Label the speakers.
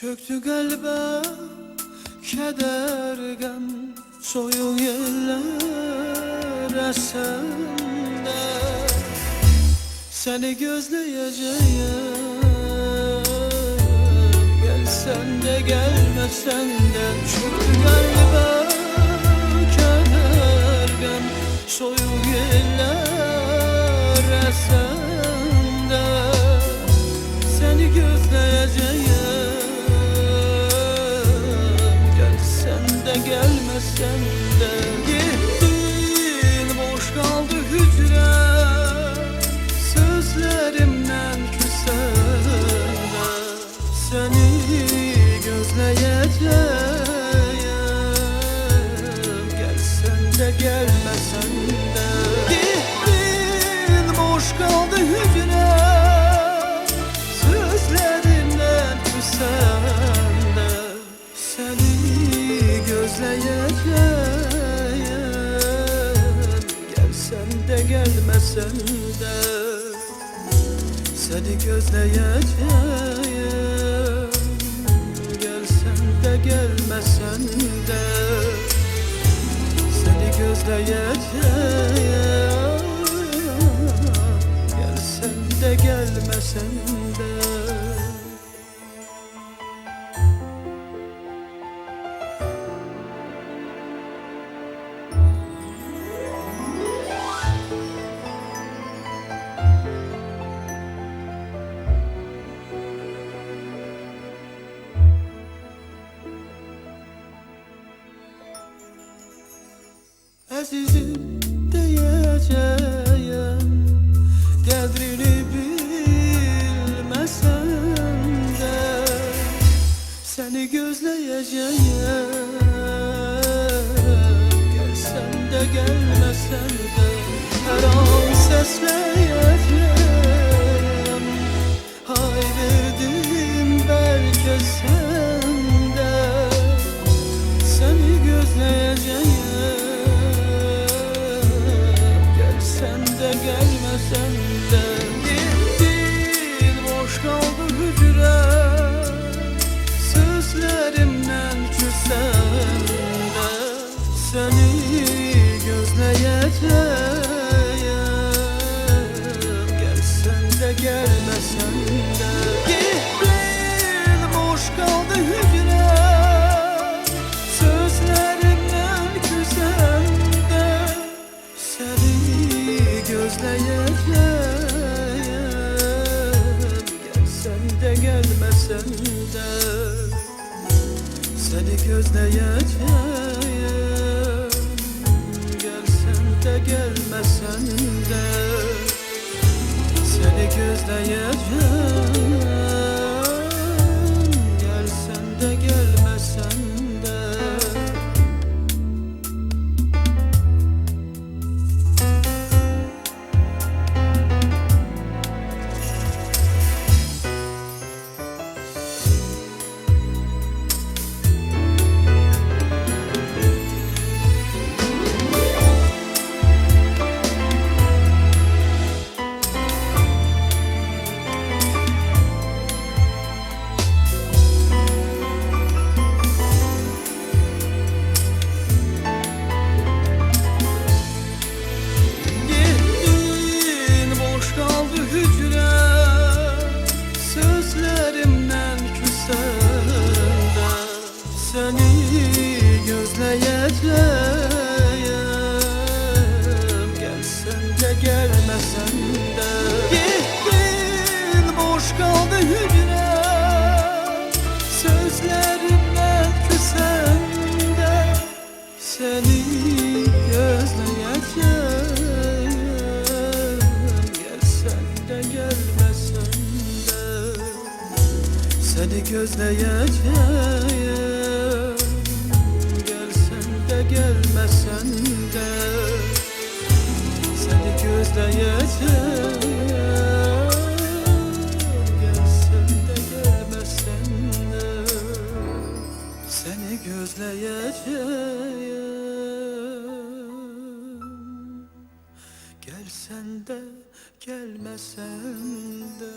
Speaker 1: Çöktü kalbe keder gam, soyuq yerler sende. Seni gözleyeceğim, gelsen de gelmesen de. Çöktü kalbe keder gam, soyuq yerler sende. Seni gözleyeceğim, gelmesen de. Gittin, boş kaldı hücrem, sözlerimden küsen de. Seni gözleyeceğim, gelsen de gelmesen de. Gittin, boş kaldı hücrem, sözlerimden küsen de. Seni gözleyeceğim, gelsen de gelmesen de. Seni gözleyeceğim, gelsen de gelmesen de. Seni gözleyeceğim, gelsen de gelmesen de. Azizim diyeceğim, kadrini bilmesen de. Seni gözleyeceğim, gelsen de gelmesen de. Her an sesleyeceğim, hay verdim belki sen de. Seni gözleyeceğim, sen de gelmesen de. Gittin, boş kaldı hücrem, sözlerimden küsen de. Seni gözleyeceğim, gelsen de gelmesen de. Gittin, boş kaldı hücrem, sözlerimden küsen de. Seni gözleyeceğim, gelsen de gelmesen de. Seni gözleyeceğim, gelsen de gelmesen de. Seni gözleyeceğim, gelsen de gelmesen de. Seni gözleyeceğim, gelsen de gelmesen de. Gittin, boş kaldı hücrem, sözlerimden küsen de. Seni gözleyeceğim, gelsen de gelmesen de. Seni gözleyeceğim, gelmesen de. Seni gözleyeceğim, gelsen de gelmesen de. Seni gözleyeceğim, gelsen de gelmesen de.